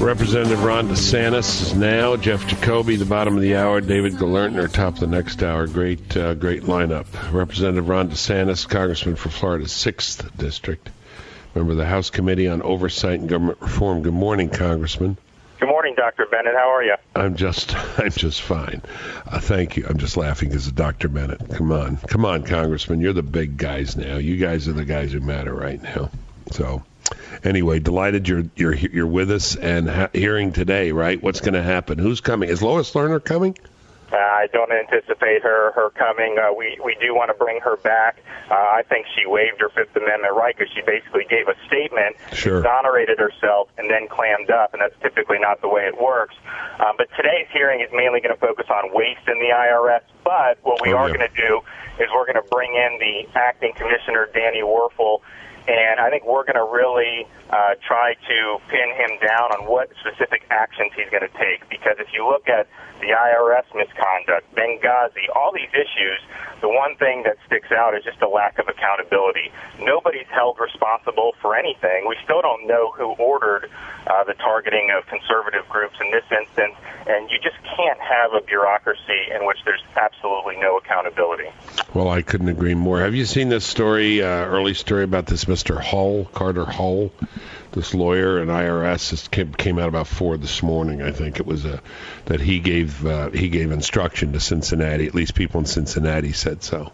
Representative Ron DeSantis is now. Jeff Jacoby, the bottom of the hour. David Galertner, top of the next hour. Great lineup. Representative Ron DeSantis, Congressman for Florida's 6th District. Member of the House Committee on Oversight and Government Reform. Good morning, Congressman. Good morning, Dr. Bennett. How are you? I'm just fine. Thank you. I'm just laughing because of Dr. Bennett. Come on, Congressman. You're the big guys now. You guys are the guys who matter right now. So, anyway, delighted you're with us and hearing today. Right? What's going to happen? Who's coming? Is Lois Lerner coming? I don't anticipate her coming. We do want to bring her back. I think she waived her Fifth Amendment right because she basically gave a statement, exonerated herself, and then clammed up, and that's typically not the way it works. But today's hearing is mainly going to focus on waste in the IRS, but what we are going to do is we're going to bring in the acting commissioner, Danny Werfel, and I think we're going to really try to pin him down on what specific actions he's going to take. Because if you look at the IRS misconduct, Benghazi, all these issues, the one thing that sticks out is just a lack of accountability. Nobody's held responsible for anything. We still don't know who ordered the targeting of conservative groups in this instance, and you just can't have a bureaucracy in which there's absolutely no accountability. Well, I couldn't agree more. Have you seen this story, early story about this Mr. Hull, Carter Hull, this lawyer in IRS? This came out about 4 this morning. I think it was that he gave instruction to Cincinnati. At least people in Cincinnati said so.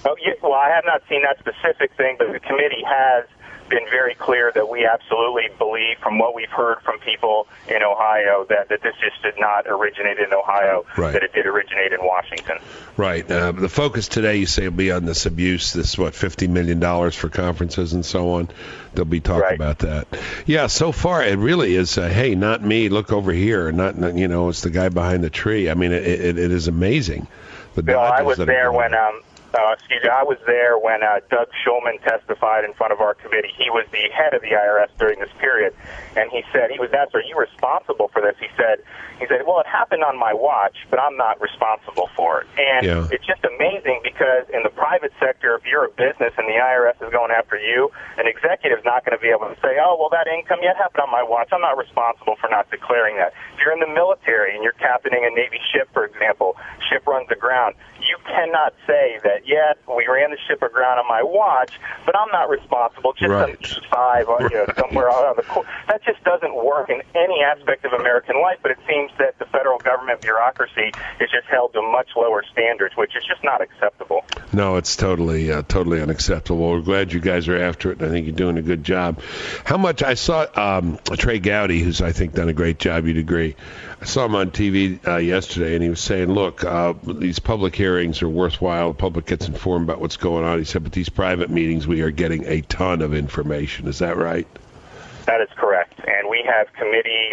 Oh, yeah, well, I have not seen that specific thing, but the committee has been very clear that we absolutely believe, from what we've heard from people in Ohio, that this just did not originate in Ohio, that it did originate in Washington. Right. The focus today, you say, will be on this abuse, this, $50 million for conferences and so on. They'll be talking about that. Yeah, so far it really is, hey, not me, look over here. Not it's the guy behind the tree. I mean, it is amazing. Bill, I was there when... I was there when Doug Shulman testified in front of our committee. He was the head of the IRS during this period, and he was asked, "Are you responsible for this?" He said, "Well, it happened on my watch, but I'm not responsible for it." And it's just amazing because in the private sector, if you're a business and the IRS is going after you, an executive's not going to be able to say, "Oh, well, that income happened on my watch. I'm not responsible for not declaring that." If you're in the military and you're captaining a Navy ship, for example, ship runs aground, you cannot say that, "Yes, we ran the ship aground on my watch, but I'm not responsible." Just some E5, somewhere on the court. That just doesn't work in any aspect of American life. But it seems that the federal government bureaucracy is just held to much lower standards, which is just not acceptable. No, it's totally unacceptable. We're glad you guys are after it, and I think you're doing a good job. How much I saw Trey Gowdy, who's I think done a great job. You'd agree. I saw him on TV yesterday, and he was saying, "Look, these public hearings are worthwhile. The public gets informed about what's going on." He said, "But these private meetings, we are getting a ton of information." Is that right? That is correct. And we have committee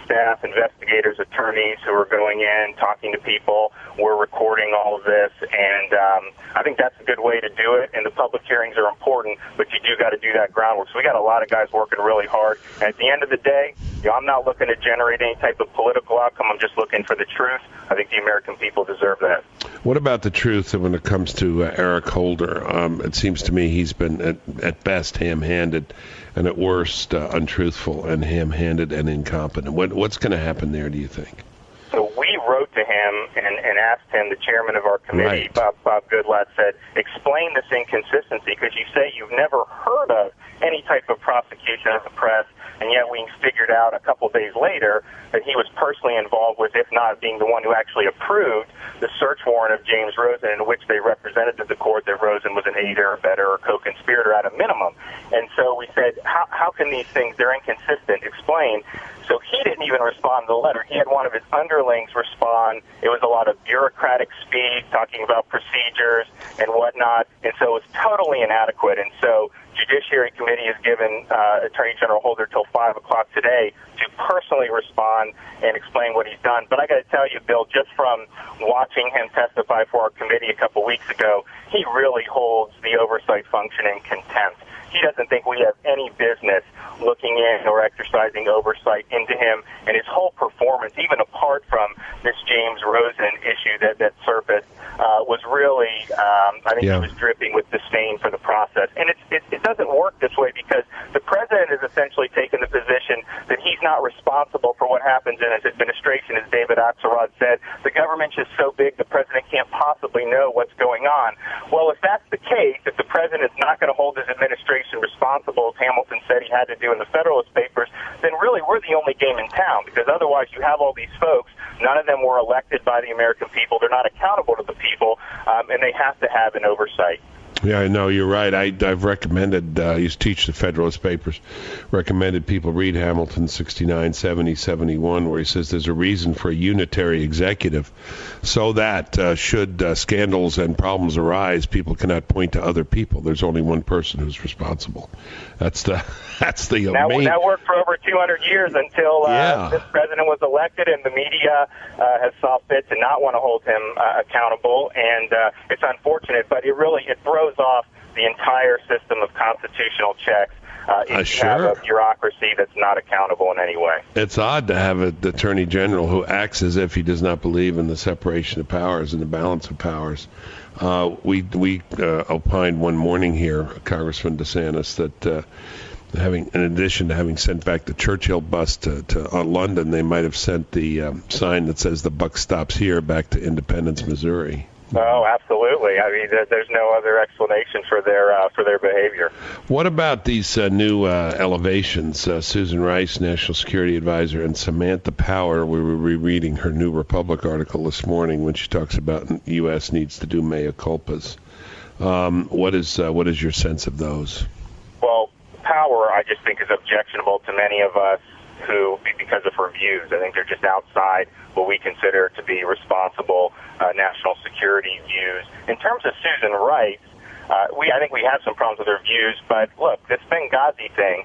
staff, investigators, attorneys who are going in, talking to people. We're recording all of this, and I think that's a good way to do it. And the public hearings are important, but you do got to do that groundwork. So we got a lot of guys working really hard. And at the end of the day, I'm not looking to generate any type of political outcome. I'm just looking for the truth. I think the American people deserve that. What about the truth when it comes to Eric Holder? It seems to me he's been, at best, ham-handed, and at worst, untruthful and ham-handed and incompetent. What's going to happen there, do you think? So we wrote to him and asked him, the chairman of our committee, Bob Goodlatte, said, explain this inconsistency, because you say you've never heard of any type of prosecution of the press, and yet we figured out a couple of days later that he was personally involved with, if not being the one who actually approved the search warrant of James Rosen, in which they represented to the court that Rosen was an aider, abettor, or co-conspirator at a minimum. And so we said, how can these things, they're inconsistent, explain. So he didn't even respond to the letter. He had one of his underlings respond. It was a lot of bureaucratic speak, talking about procedures and whatnot, and so it was totally inadequate. And so Judiciary Committee has given Attorney General Holder till 5 o'clock today to personally respond and explain what he's done. But I got to tell you, Bill, just from watching him testify for our committee a couple weeks ago, he really holds the oversight function in contempt. He doesn't think we have any business looking in or exercising oversight into him, and his whole performance, even apart from this James Rosen issue that surfaced, was really, I think he was dripping with disdain for the process. And it doesn't work this way, because the president has essentially taken the position that he's he's not responsible for what happens in his administration, as David Axelrod said. The government's just so big the president can't possibly know what's going on. Well, if that's the case, if the president is not going to hold his administration responsible, as Hamilton said he had to do in the Federalist Papers, then really we're the only game in town, because otherwise you have all these folks, none of them were elected by the American people, they're not accountable to the people, and they have to have an oversight. Yeah, I know, you're right. I've recommended, I used to teach the Federalist Papers, recommended people read Hamilton 69, 70, 71, where he says there's a reason for a unitary executive, so that should scandals and problems arise, people cannot point to other people. There's only one person who's responsible. That's the main... That worked for over 200 years until this president was elected, and the media has saw fit to not want to hold him accountable, and it's unfortunate, but it throws off the entire system of constitutional checks if you have a bureaucracy that's not accountable in any way. It's odd to have an attorney general who acts as if he does not believe in the separation of powers and the balance of powers. We opined one morning here, Congressman DeSantis, that in addition to having sent back the Churchill bus to London, they might have sent the sign that says "The buck stops here" back to Independence, Missouri. Oh, absolutely. I mean, there's no other explanation for their behavior. What about these new elevations? Susan Rice, National Security Advisor, and Samantha Power. We were rereading her New Republic article this morning when she talks about the U.S. needs to do mea culpas. What is your sense of those? Well, Power, I just think, is objectionable to many of us because of her views. I think they're just outside what we consider to be responsible national security views. In terms of Susan Rice, I think we have some problems with her views, but look, this Benghazi thing,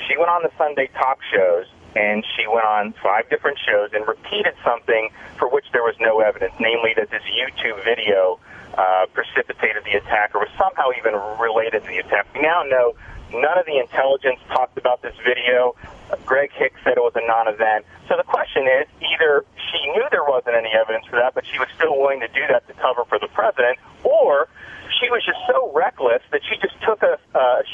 she went on the Sunday talk shows, and she went on 5 different shows and repeated something for which there was no evidence, namely that this YouTube video precipitated the attack or was somehow even related to the attack. We now know none of the intelligence talked about this video. Greg Hicks said it was a non-event. So the question is, either she knew there wasn't any evidence for that, but she was still willing to do that to cover for the president, or she was just so reckless that she just took a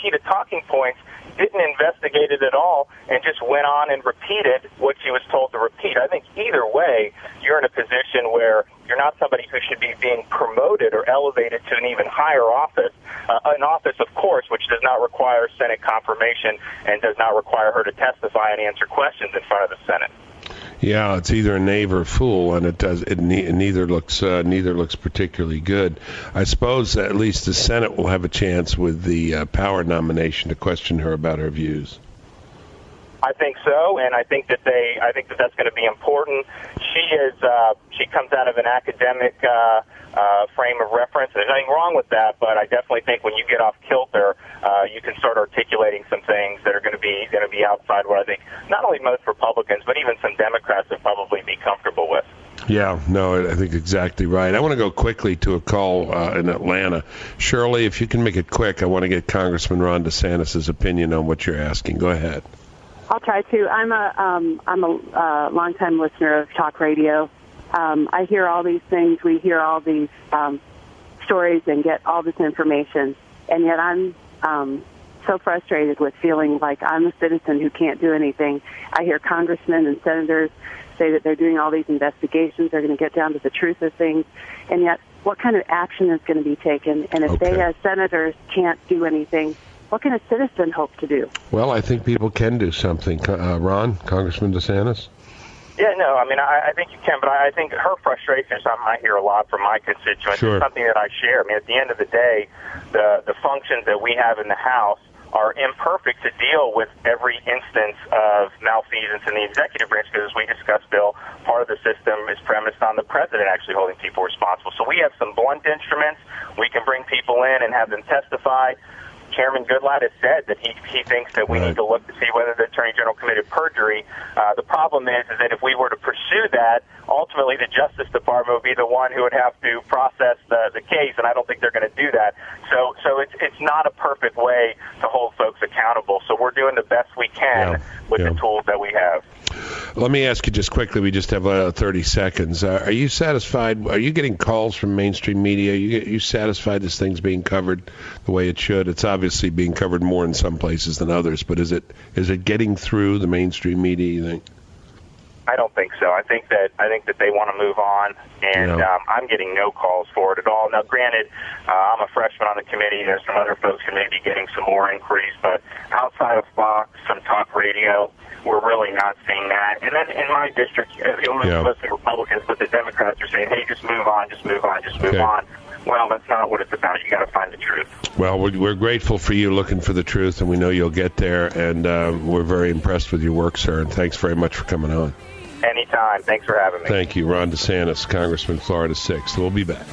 sheet of talking points, didn't investigate it at all, and just went on and repeated what she was told to repeat. I think either way, you're in a position where you're not somebody who should be being promoted or elevated to an even higher office, an office, of course, which does not require Senate confirmation and does not require her to testify and answer questions in front of the Senate. Yeah, it's either a knave or a fool, and neither looks particularly good. I suppose at least the Senate will have a chance with the Power nomination to question her about her views. I think so, and I think that that's going to be important. She comes out of an academic frame of reference. There's nothing wrong with that, but I definitely think when you get off kilter, you can start articulating some things that are going to be outside what I think not only most Republicans, but even some Democrats would probably be comfortable with. Yeah, no, I think exactly right. I want to go quickly to a call in Atlanta. Shirley, if you can make it quick, I want to get Congressman Ron DeSantis' opinion on what you're asking. Go ahead. I'll try to. I'm a longtime listener of talk radio. I hear all these things. We hear all these stories and get all this information, and yet I'm so frustrated with feeling like I'm a citizen who can't do anything. I hear congressmen and senators say that they're doing all these investigations, they're going to get down to the truth of things, and yet what kind of action is going to be taken? And if they as senators can't do anything, what can a citizen hope to do? Well, I think people can do something. Ron, Congressman DeSantis? Yeah, no, I mean, I think you can, but I think her frustration is something I hear a lot from my constituents. Sure. It's something that I share. I mean, at the end of the day, the functions that we have in the House are imperfect to deal with every instance of malfeasance in the executive branch, because as we discussed, Bill, part of the system is premised on the president actually holding people responsible. So we have some blunt instruments. We can bring people in and have them testify. Chairman Goodlatte has said that he thinks that we need to look to see whether the Attorney General committed perjury. The problem is that if we were to pursue that, ultimately the Justice Department would be the one who would have to process the case, and I don't think they're going to do that. So it's not a perfect way to hold folks accountable. So we're doing the best we can with the tools that we have. Let me ask you just quickly. We just have 30 seconds. Are you satisfied? Are you getting calls from mainstream media? Are you satisfied this thing's being covered the way it should? It's obviously being covered more in some places than others, but is it getting through the mainstream media, you think? I don't think so. I think that they want to move on, and I'm getting no calls for it at all. Now, granted, I'm a freshman on the committee. There's some other folks who may be getting some more inquiries, but outside of Fox, some talk radio, we're really not seeing that. And then in my district, mostly Republicans, but the Democrats are saying, "Hey, just move on, just move on, just move on." Well, that's not what it's about. You got to find the truth. Well, we're grateful for you looking for the truth, and we know you'll get there. And we're very impressed with your work, sir. And thanks very much for coming on. Anytime. Thanks for having me. Thank you. Ron DeSantis, Congressman, Florida 6th. We'll be back.